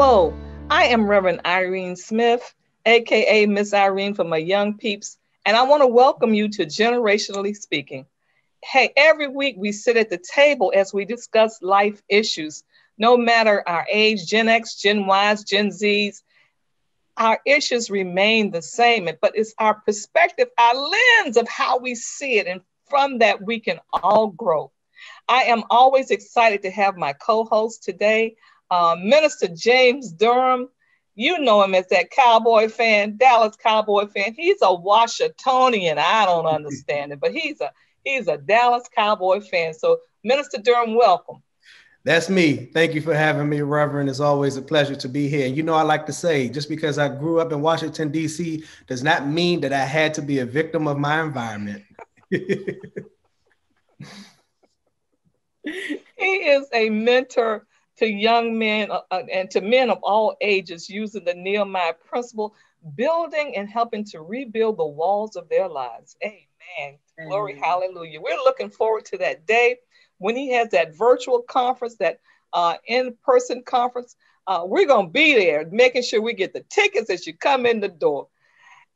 Hello, I am Reverend Irene Smith, aka Miss Irene for my young peeps, and I want to welcome you to Generationally Speaking. Hey, every week we sit at the table as we discuss life issues, no matter our age, Gen X, Gen Ys, Gen Zs. Our issues remain the same, but it's our perspective, our lens of how we see it, and from that we can all grow. I am always excited to have my co-host today, Minister James Durham. You know him as that Cowboy fan, Dallas Cowboy fan. He's a Washingtonian. I don't understand it, but he's a Dallas Cowboy fan. So, Minister Durham, welcome. That's me. Thank you for having me, Reverend. It's always a pleasure to be here. And you know, I like to say, just because I grew up in Washington, D.C., does not mean that I had to be a victim of my environment. He is a mentor to young men and to men of all ages using the Nehemiah principle, building and helping to rebuild the walls of their lives. Amen. Glory, hallelujah. We're looking forward to that day when he has that virtual conference, that in-person conference. We're going to be there, making sure we get the tickets as you come in the door.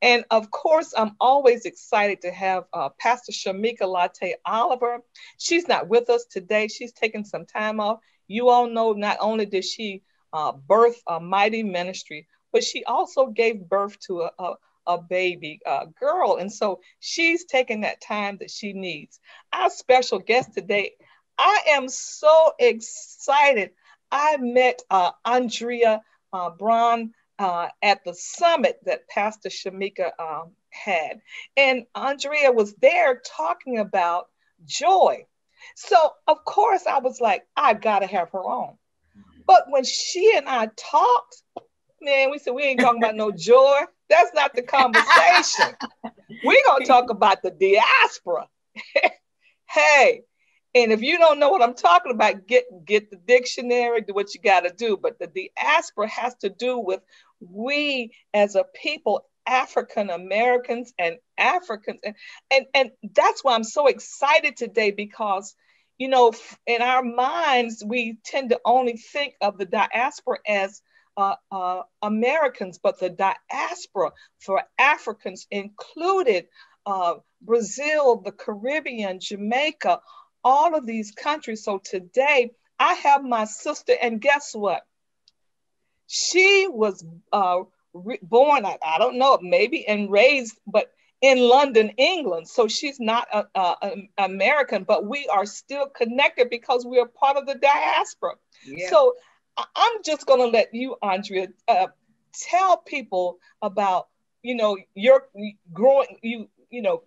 And of course, I'm always excited to have Pastor Shamika Latte Oliver. She's not with us today. She's taking some time off. You all know not only did she birth a mighty ministry, but she also gave birth to a baby girl. And so she's taking that time that she needs. Our special guest today, I am so excited. I met Andrea Braun at the summit that Pastor Shamika had. And Andrea was there talking about joy. So, of course, I was like, I got to have her on. But when she and I talked, man, we said, we ain't talking about no joy. That's not the conversation. We're going to talk about the diaspora. Hey, and if you don't know what I'm talking about, get the dictionary, do what you got to do. But the diaspora has to do with we as a people, African Americans and Africans. And that's why I'm so excited today, because, you know, in our minds, we tend to only think of the diaspora as Americans, but the diaspora for Africans included Brazil, the Caribbean, Jamaica, all of these countries. So today I have my sister, and guess what? She was born, I don't know, maybe, and raised, but in London, England. So she's not American, but we are still connected because we are part of the diaspora. Yeah. So I'm just going to let you, Andrea, tell people about, you know, your growing, you know,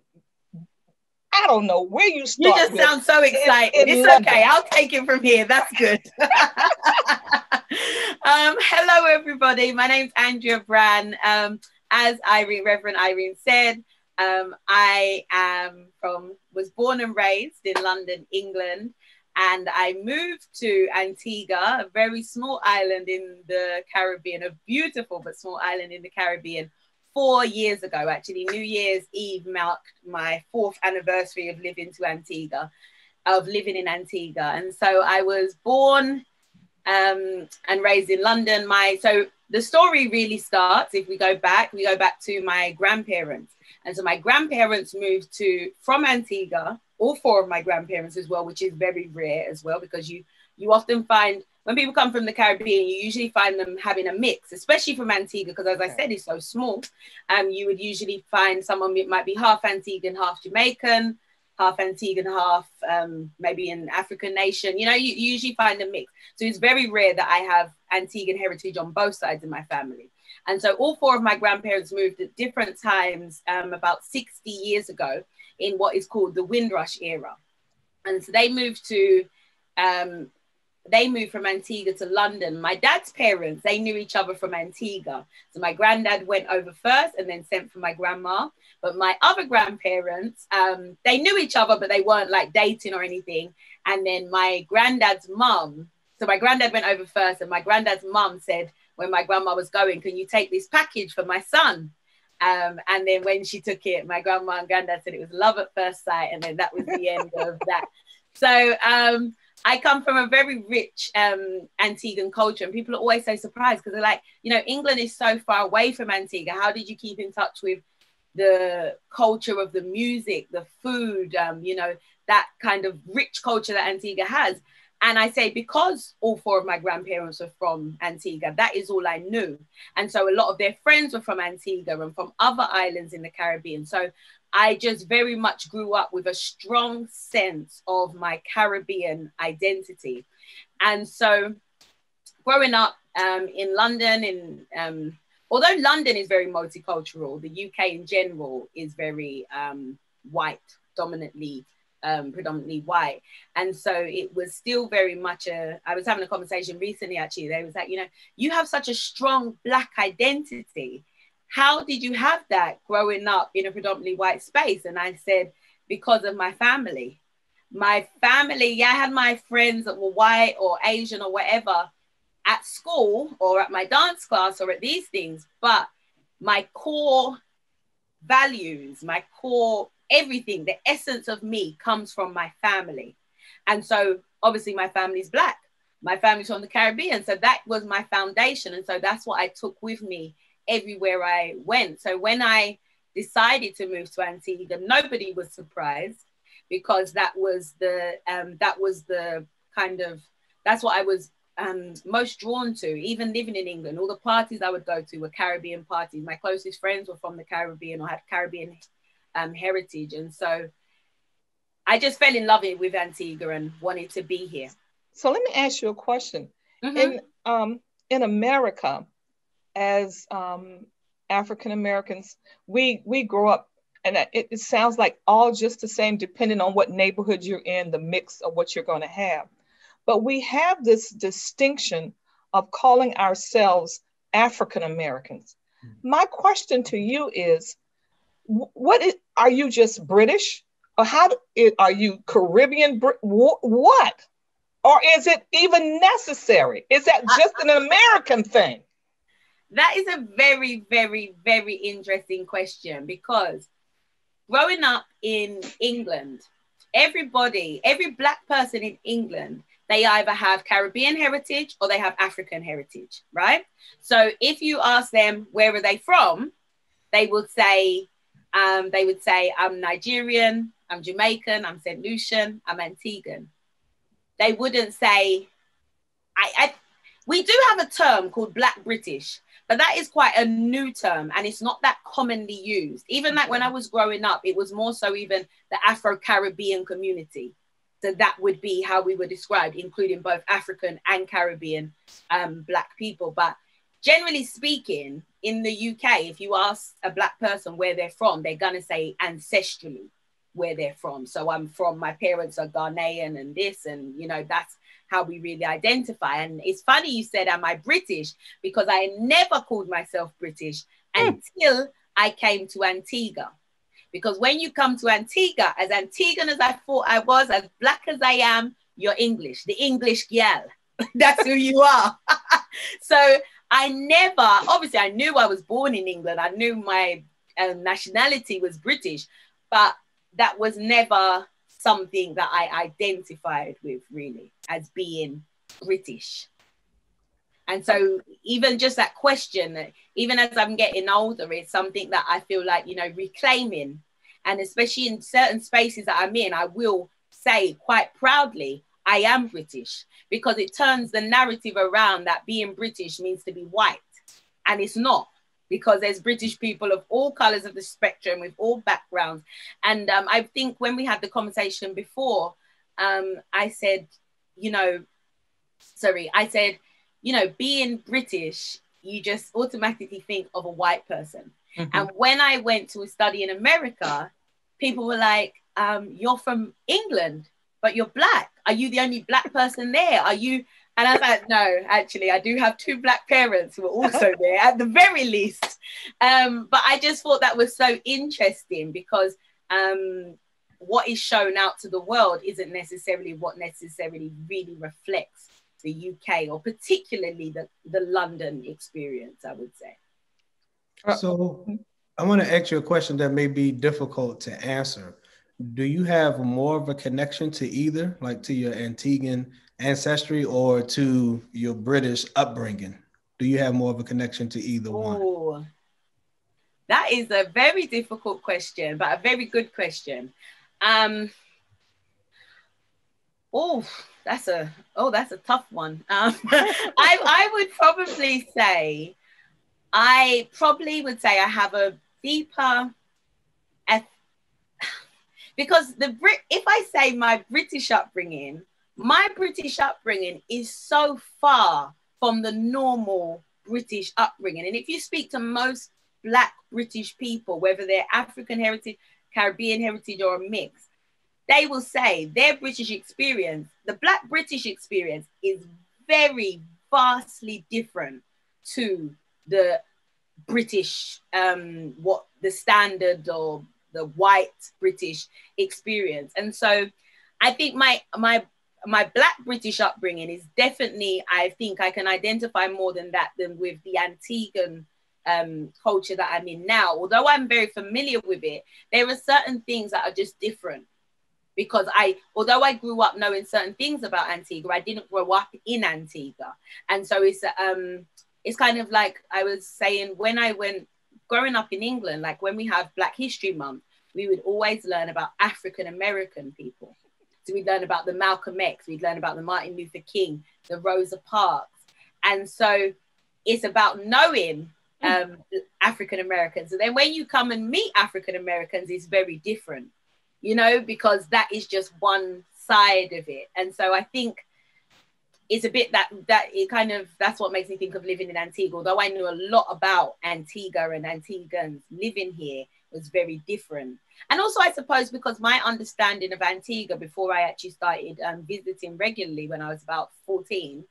I don't know where you start. You just sound so excited. It's London. Okay. I'll take it from here. That's good. Hello, everybody. My name's Andrea Braun. As Reverend Irene said, I was born and raised in London, England, and I moved to Antigua, a very small island in the Caribbean, a beautiful but small island in the Caribbean, 4 years ago. Actually, New Year's Eve marked my 4th anniversary of living in Antigua. And so I was born and raised in London. So the story really starts, if we go back to my grandparents. And so my grandparents moved from Antigua, all 4 of my grandparents as well, which is very rare as well, because you often find, when people come from the Caribbean, you usually find them having a mix, especially from Antigua, because as I said, it's so small. You would usually find someone, it might be half Antiguan, half Jamaican, half Antiguan, half maybe an African nation. You know, you usually find a mix. So it's very rare that I have Antiguan heritage on both sides of my family. And so all 4 of my grandparents moved at different times, about 60 years ago, in what is called the Windrush era. And so they moved from Antigua to London. My dad's parents, they knew each other from Antigua. So my granddad went over first and then sent for my grandma. But my other grandparents, they knew each other, but they weren't like dating or anything. And then my granddad's mum, so my granddad went over first, and my granddad's mum said, when my grandma was going, can you take this package for my son? And then when she took it, my grandma and granddad said it was love at first sight. And then that was the end of that. So I come from a very rich Antiguan culture, and people are always so surprised because they're like, you know, England is so far away from Antigua. How did you keep in touch with the culture of the music, the food, you know, that kind of rich culture that Antigua has? And I say, because all four of my grandparents are from Antigua, that is all I knew. And so a lot of their friends were from Antigua and from other islands in the Caribbean. So I just very much grew up with a strong sense of my Caribbean identity. And so growing up in London, although London is very multicultural, the UK in general is very white, predominantly white. And so it was still very much I was having a conversation recently, actually. They was like, you know, you have such a strong Black identity. How did you have that growing up in a predominantly white space? And I said, because of my family. My family, yeah, I had my friends that were white or Asian or whatever at school or at my dance class or at these things, but my core values, my core everything, the essence of me comes from my family. And so obviously my family's Black. My family's from the Caribbean. So that was my foundation. And so that's what I took with me everywhere I went. So when I decided to move to Antigua, nobody was surprised, because that was the kind of, that's what I was most drawn to. Even living in England, all the parties I would go to were Caribbean parties. My closest friends were from the Caribbean or had Caribbean heritage. And so I just fell in love with Antigua and wanted to be here. So let me ask you a question. Mm-hmm. In America, as African Americans, we grow up, and it sounds like all just the same, depending on what neighborhood you're in, the mix of what you're going to have. But we have this distinction of calling ourselves African Americans. My question to you is, are you just British, or are you Caribbean? What? Or is it even necessary? Is that just an American thing? That is a very, very, very interesting question, because growing up in England, every Black person in England, they either have Caribbean heritage or they have African heritage, right? So if you ask them, where are they from? They would say, I'm Nigerian, I'm Jamaican, I'm St. Lucian, I'm Antiguan. They wouldn't say, we do have a term called Black British, but that is quite a new term and it's not that commonly used. Even like when I was growing up, it was more so even the Afro-Caribbean community. So that would be how we were described, including both African and Caribbean Black people. But generally speaking, in the UK, if you ask a Black person where they're from, they're going to say ancestrally where they're from. So my parents are Ghanaian and this, and, you know, that's how we really identify. And it's funny you said, am I British? Because I never called myself British until I came to Antigua. Because when you come to Antigua, as Antiguan as I thought I was, as Black as I am, you're English, the English gal. That's who you are. So I knew I was born in England. I knew my nationality was British, but that was never something that I identified with really as being British. And so even just that question, even as I'm getting older, it's something that I feel like, you know, reclaiming. And especially in certain spaces that I'm in, I will say quite proudly, I am British, because it turns the narrative around that being British means to be white. And it's not, because there's British people of all colors of the spectrum with all backgrounds. And I think when we had the conversation before, I said, being British, you just automatically think of a white person. Mm-hmm. And when I went to study in America, people were like, you're from England, but you're Black. Are you the only Black person there? Are you? And I was like, no, actually, I do have 2 Black parents who are also there at the very least. But I just thought that was so interesting, because what is shown out to the world isn't necessarily what necessarily really reflects the UK, or particularly the London experience, I would say. So I want to ask you a question that may be difficult to answer. do you have more of a connection to either, like to your Antiguan ancestry or to your British upbringing? Do you have more of a connection to either one? Oh, that is a very difficult question, but a very good question. Um, oh, that's a tough one. I would probably say I have a deeper because if I say my British upbringing is so far from the normal British upbringing. And if you speak to most Black British people, whether they're African heritage, Caribbean heritage, or a mix, they will say their British experience, the Black British experience, is very vastly different to the British, what the standard or the white British experience. And so I think my Black British upbringing is definitely, I think I can identify more than with the Antiguan culture that I'm in now. Although I'm very familiar with it, there are certain things that are just different. Because although I grew up knowing certain things about Antigua, I didn't grow up in Antigua. And so it's kind of like I was saying, when I went growing up in England, like when we have Black History Month, we would always learn about African American people. So we'd learn about the Malcolm X, we'd learn about the Martin Luther King, the Rosa Parks. And so it's about knowing African Americans. So then when you come and meet African Americans, it's very different, you know, because that is just one side of it. And so I think it's a bit that it kind of, that's what makes me think of living in Antigua. Although I knew a lot about Antigua and Antiguans, living here was very different. And also, I suppose, because my understanding of Antigua before I actually started visiting regularly when I was about 14,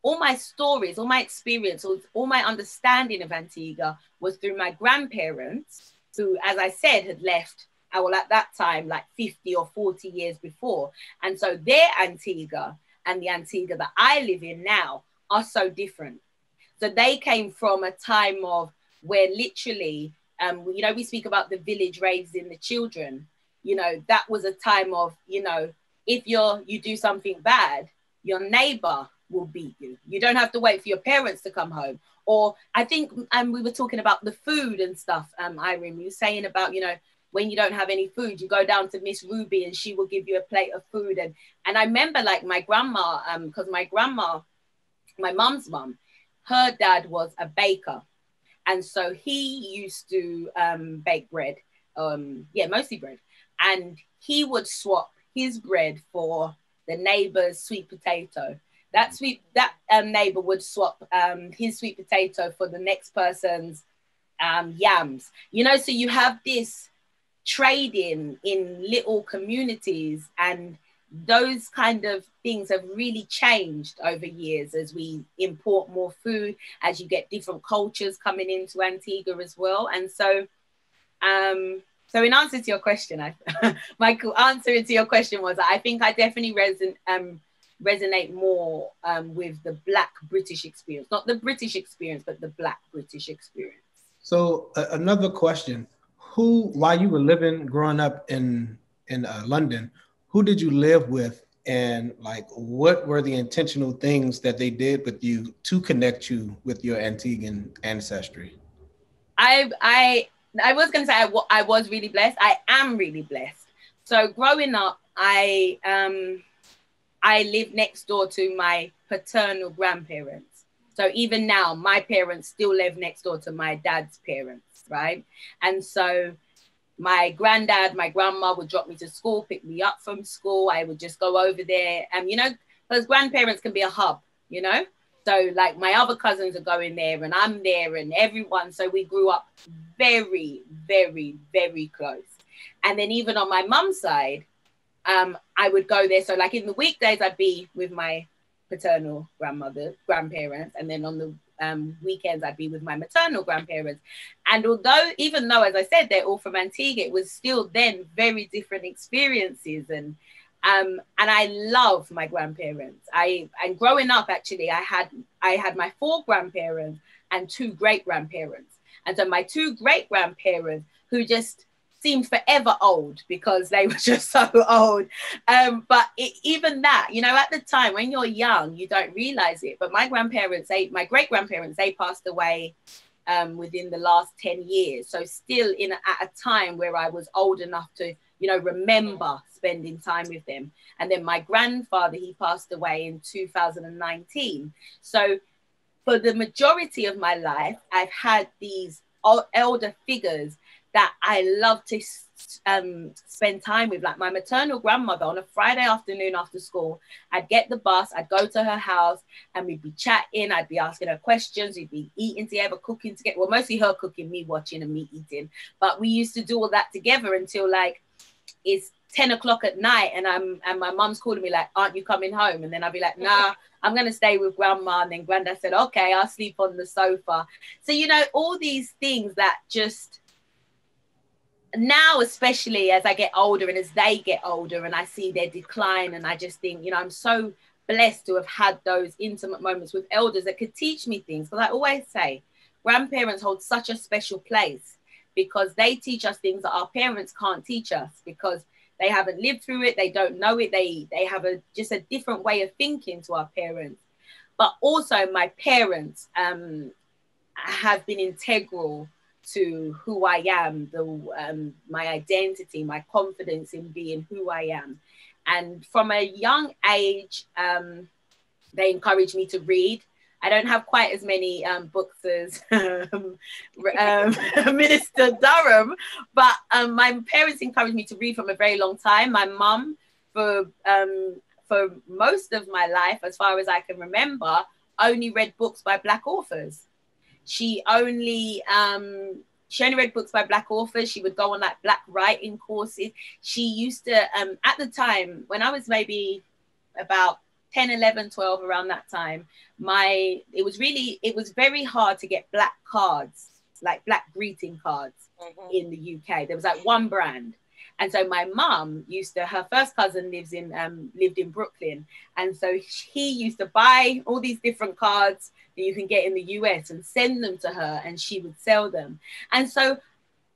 all my stories, all my experience, all my understanding of Antigua was through my grandparents, who, as I said, had left, well, at that time, like 50 or 40 years before. And so their Antigua and the Antigua that I live in now are so different. So they came from a time of where literally, you know, we speak about the village raising the children. You know, that was a time of, you know, if you do something bad, your neighbor will beat you. You don't have to wait for your parents to come home. Or I think we were talking about the food and stuff, Irene, you were saying about, you know, when you don't have any food, you go down to Miss Ruby and she will give you a plate of food. And I remember like my grandma, because my grandma, my mom's mom, her dad was a baker. And so he used to bake bread, mostly bread. And he would swap his bread for the neighbor's sweet potato. That neighbor would swap his sweet potato for the next person's yams. You know, so you have this trading in little communities, and those kind of things have really changed over years as we import more food, as you get different cultures coming into Antigua as well. And so so in answer to your question, my answer to your question was, I think I definitely resonate more with the Black British experience, not the British experience, but the Black British experience. So another question: while you were growing up in London, who did you live with, and like what were the intentional things that they did with you to connect you with your Antiguan ancestry? I was going to say I was really blessed. I am really blessed. So growing up, I lived next door to my paternal grandparents. So even now, my parents still live next door to my dad's parents, right? And so my granddad, my grandma would drop me to school, pick me up from school. I would just go over there. And, you know, because grandparents can be a hub, you know? So like my other cousins are going there and I'm there and everyone. So we grew up very, very, very close. And then even on my mum's side, I would go there. So like in the weekdays, I'd be with my paternal grandparents. And then on the weekends, I'd be with my maternal grandparents. And even though, as I said, they're all from Antigua, it was still then very different experiences. And I love my grandparents. And growing up, actually, I had my 4 grandparents and 2 great grandparents. And so my 2 great grandparents who just seemed forever old because they were just so old. But even that, you know, at the time when you're young, you don't realize it. But my great grandparents, they passed away within the last 10 years. So still at a time where I was old enough to, you know, remember spending time with them. And then my grandfather, he passed away in 2019. So for the majority of my life, I've had these elder figures that I love to spend time with. Like my maternal grandmother, on a Friday afternoon after school, I'd get the bus, I'd go to her house, and we'd be chatting, I'd be asking her questions, we'd be eating together, cooking together. Well, mostly her cooking, me watching and me eating. But we used to do all that together until like it's 10 o'clock at night, and my mum's calling me like, aren't you coming home? And then I'll be like, nah, I'm going to stay with grandma. And then granddad said, okay, I'll sleep on the sofa. So, you know, all these things that just now, especially as I get older and as they get older and I see their decline, and I just think, you know, I'm so blessed to have had those intimate moments with elders that could teach me things. Because I always say grandparents hold such a special place because they teach us things that our parents can't teach us because they haven't lived through it. They don't know it. They have just a different way of thinking to our parents. But also my parents have been integral to who I am, my identity, my confidence in being who I am. And from a young age, they encouraged me to read. I don't have quite as many books as Minister Durham, but my parents encouraged me to read from a very long time. My mum, for most of my life, as far as I can remember, only read books by Black authors. She only read books by Black authors. She would go on like Black writing courses. She used to, at the time, when I was maybe about 10, 11, 12, around that time, it was very hard to get Black cards, like Black greeting cards in the UK. There was like one brand. And so my mum her first cousin lived in Brooklyn. And so he used to buy all these different cards that you can get in the US and send them to her, and she would sell them. And so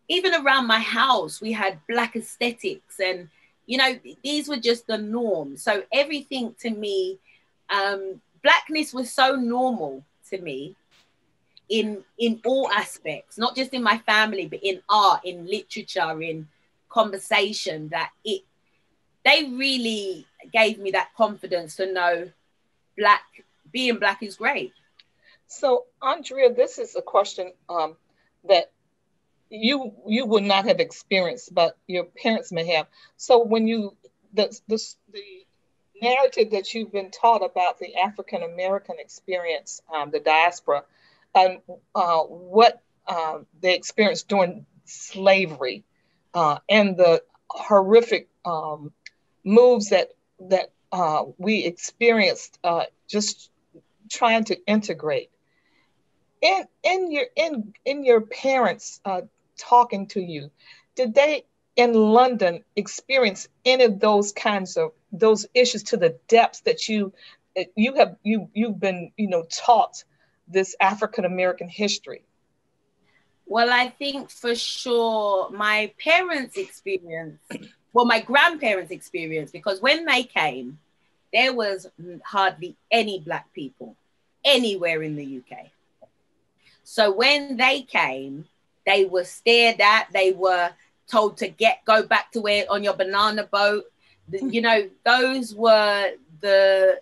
even around my house, we had Black aesthetics, and, you know, these were just the norm. So everything to me, Blackness was so normal to me in all aspects, not just in my family, but in art, in literature, in conversation, that they really gave me that confidence to know being Black is great. So, Andrea, this is a question that you would not have experienced, but your parents may have. So when the narrative that you've been taught about the African American experience, the diaspora, and what they experienced during slavery, and the horrific moves that we experienced, just trying to integrate. In your parents talking to you, did they in London experience any of those kinds of those issues to the depths that you've been, you know, taught this African American history? Well, I think for sure my parents' experience, well, my grandparents' experience, because when they came, there was hardly any Black people anywhere in the UK. So when they came, they were stared at, they were told to go back to where on your banana boat. You know, those were the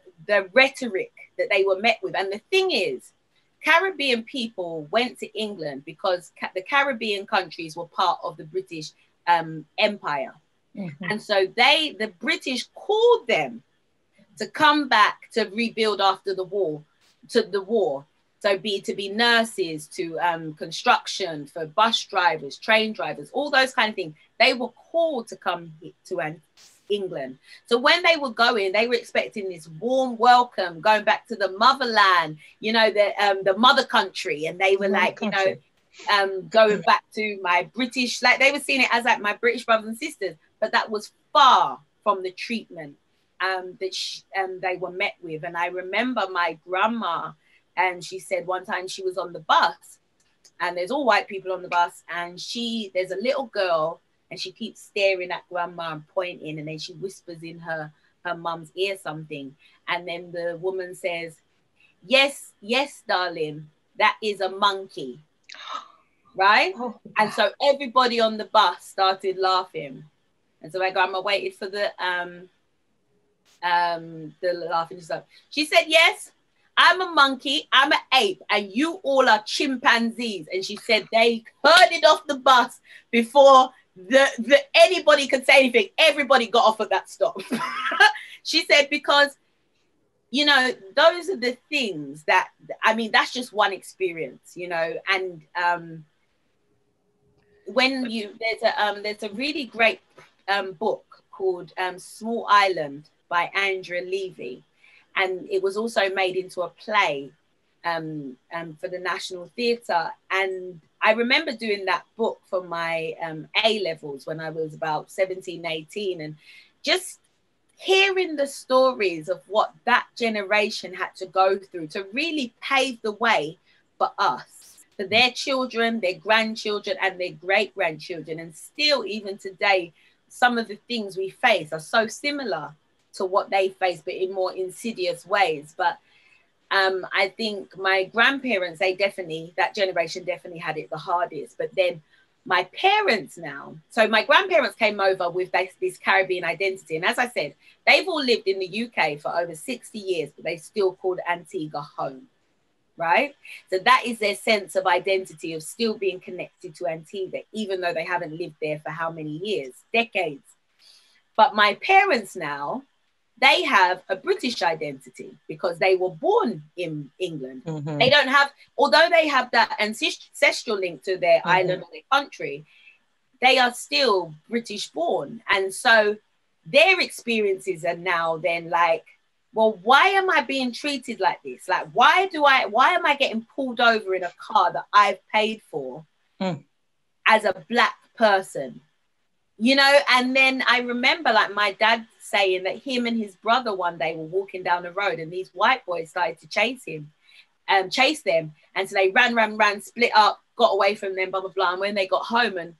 rhetoric that they were met with. And the thing is, Caribbean people went to England because the Caribbean countries were part of the British Empire. Mm-hmm. And so the British called them to come back to rebuild after the war. So to be nurses, to construction, for bus drivers, train drivers, all those kind of things. They were called to come to England. So when they were going, they were expecting this warm welcome, going back to the motherland, you know, the mother country. And they were like, you know, going back to my British, like they were seeing it as like my British brothers and sisters, but that was far from the treatment that they were met with. And I remember my grandma, and she said one time she was on the bus, and there's all white people on the bus, and there's a little girl, and she keeps staring at grandma and pointing, and then she whispers in her mum's ear something, and then the woman says, yes, yes, darling, that is a monkey, right? Oh, and so everybody on the bus started laughing, and so my grandma waited for the laughing stuff. She said, yes, I'm a monkey, I'm an ape, and you all are chimpanzees. And she said they herded off the bus before the anybody could say anything. Everybody got off at that stop. She said, because, you know, those are the things that, I mean, that's just one experience, you know. And when you, there's a really great book called Small Island by Andrea Levy, and it was also made into a play for the National Theatre. And I remember doing that book for my A levels when I was about 17, 18, and just hearing the stories of what that generation had to go through to really pave the way for us, for their children, their grandchildren, and their great-grandchildren. And still, even today, some of the things we face are so similar to what they face, but in more insidious ways. But I think my grandparents, that generation definitely had it the hardest. But then my parents now, so my grandparents came over with this Caribbean identity. And as I said, they've all lived in the UK for over 60 years, but they still called Antigua home, right? So that is their sense of identity, of still being connected to Antigua, even though they haven't lived there for how many years, decades. But my parents now, they have a British identity because they were born in England. Mm-hmm. They don't have, although they have that ancestral link to their mm-hmm. island or their country, they are still British born. And so their experiences are now then like, well, why am I being treated like this? Like, why am I getting pulled over in a car that I've paid for as a Black person? You know, and then I remember like my dad saying that him and his brother one day were walking down the road and these white boys started to chase them. And so they ran, split up, got away from them, blah, blah, blah. And when they got home, and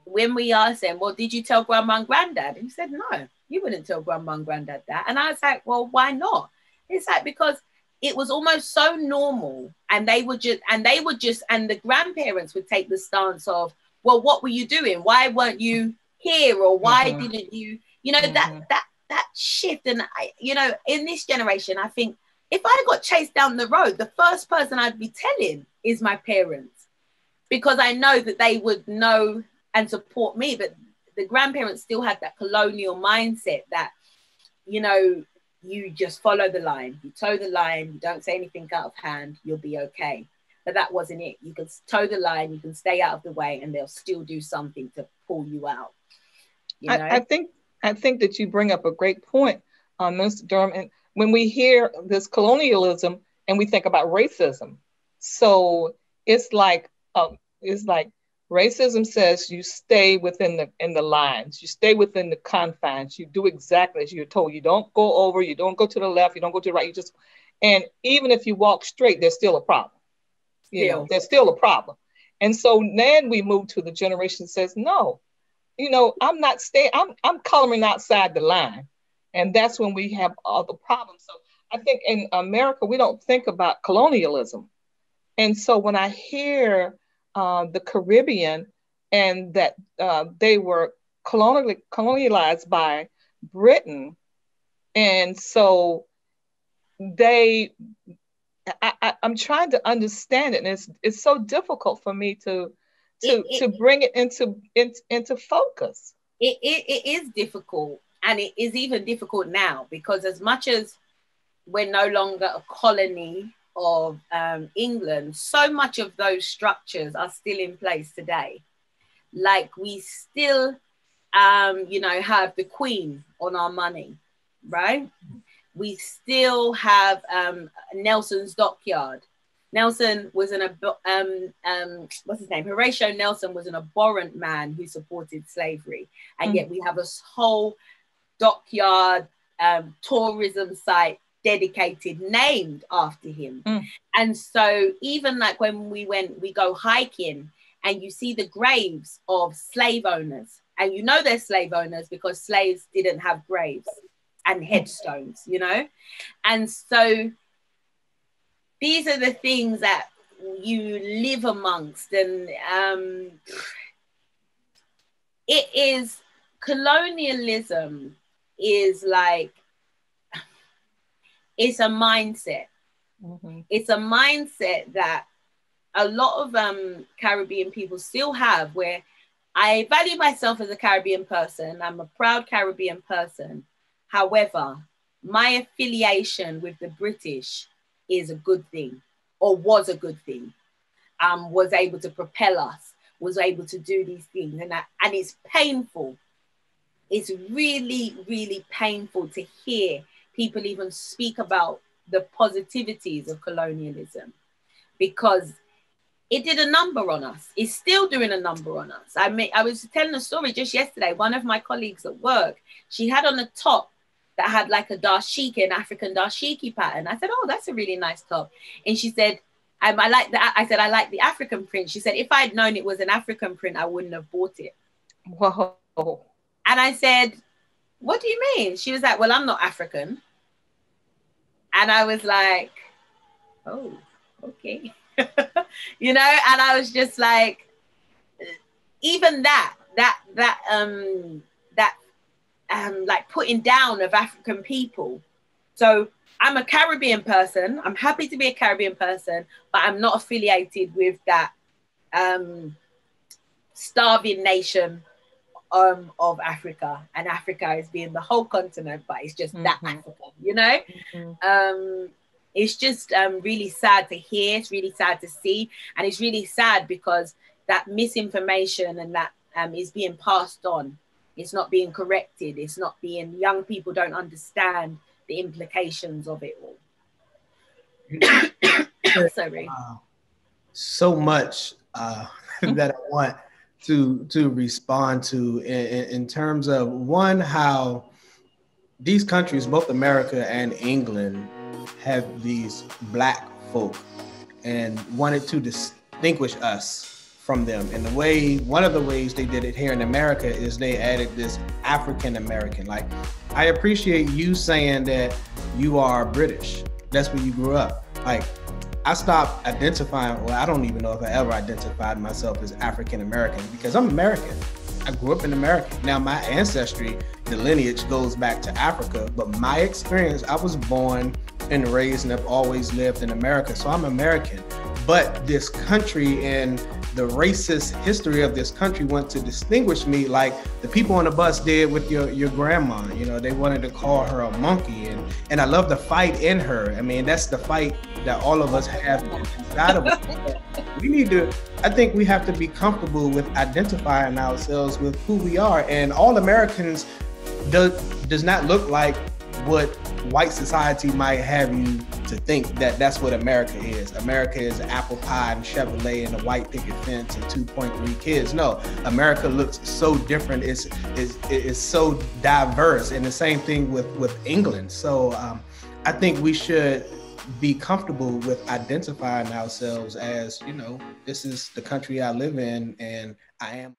when we asked them, well, did you tell grandma and granddad? And he said, no, you wouldn't tell grandma and granddad that. And I was like, well, why not? It's like, because it was almost so normal. And they would just, and the grandparents would take the stance of, well, what were you doing? Why weren't you here? Or why mm-hmm. didn't you, you know, mm-hmm. that shift. And I, you know, in this generation, I think if I got chased down the road, the first person I'd be telling is my parents, because I know that they would know and support me. But the grandparents still had that colonial mindset that, you know, you just follow the line, you toe the line, you don't say anything out of hand, you'll be okay. But that wasn't it. You can toe the line, you can stay out of the way, and they'll still do something to pull you out. You know? I think that you bring up a great point, Minister Durham. And when we hear this colonialism and we think about racism, so it's like racism says you stay within the lines, you stay within the confines, you do exactly as you're told. You don't go over, you don't go to the left, you don't go to the right. And even if you walk straight, there's still a problem. You know, there's still a problem. And so then we move to the generation that says, no, you know, I'm not staying, I'm coloring outside the line. And that's when we have all the problems. So I think in America, we don't think about colonialism. And so when I hear the Caribbean and that they were colonialized by Britain, and so I'm trying to understand it, and it's so difficult for me to bring it into focus. It is difficult, and it is even difficult now, because as much as we're no longer a colony of England, so much of those structures are still in place today. Like we still, you know, have the Queen on our money, right? We still have Nelson's Dockyard. Nelson was what's his name? Horatio Nelson was an abhorrent man who supported slavery. And yet we have a whole dockyard tourism site dedicated, named after him. And so even like when we go hiking and you see the graves of slave owners, And you know they're slave owners because slaves didn't have graves and headstones, you know? And so these are the things that you live amongst. And it is, colonialism is like, it's a mindset. Mm-hmm. It's a mindset that a lot of Caribbean people still have, where I value myself as a Caribbean person. I'm a proud Caribbean person. However, my affiliation with the British is a good thing, or was a good thing. Was able to propel us, was able to do these things. And it's painful. It's really, really painful to hear people even speak about the positivities of colonialism, because it did a number on us. It's still doing a number on us. I was telling a story just yesterday. One of my colleagues at work, she had on a top that had like a dashiki, an African dashiki pattern. I said, oh, that's a really nice top. And she said, I like that. I said, I like the African print. She said, if I'd known it was an African print, I wouldn't have bought it. Whoa. And I said, what do you mean? She was like, well, I'm not African. And I was like, oh, okay. You know, and I was just like, even like putting down of African people. So I'm a Caribbean person. I'm happy to be a Caribbean person, but I'm not affiliated with that starving nation of Africa. And Africa is being the whole continent, but it's just that Africa, you know? It's just really sad to hear. It's really sad to see. And it's really sad because that misinformation and that is being passed on. It's not being corrected. It's not being, young people don't understand the implications of it all. Sorry. So much that I want to respond to in terms of, one, how these countries, both America and England, have these Black folk and wanted to distinguish us from them. And one of the ways they did it here in America is they added this African American. Like, I appreciate you saying that you are British. That's where you grew up. Like, I stopped identifying, well, I don't even know if I ever identified myself as African American, because I'm American. I grew up in America. Now, my ancestry, the lineage goes back to Africa, but my experience, I was born and raised and have always lived in America. So I'm American. But this country and the racist history of this country want to distinguish me like the people on the bus did with your grandma. You know, they wanted to call her a monkey. And I love the fight in her. I mean, that's the fight that all of us have inside of us. I think we have to be comfortable with identifying ourselves with who we are. And all Americans does not look like what white society might have you to think that that's what America is. America is apple pie and Chevrolet and a white picket fence and 2.3 kids. No, America looks so different. It's so diverse. And the same thing with England. So I think we should be comfortable with identifying ourselves as, you know, this is the country I live in and I am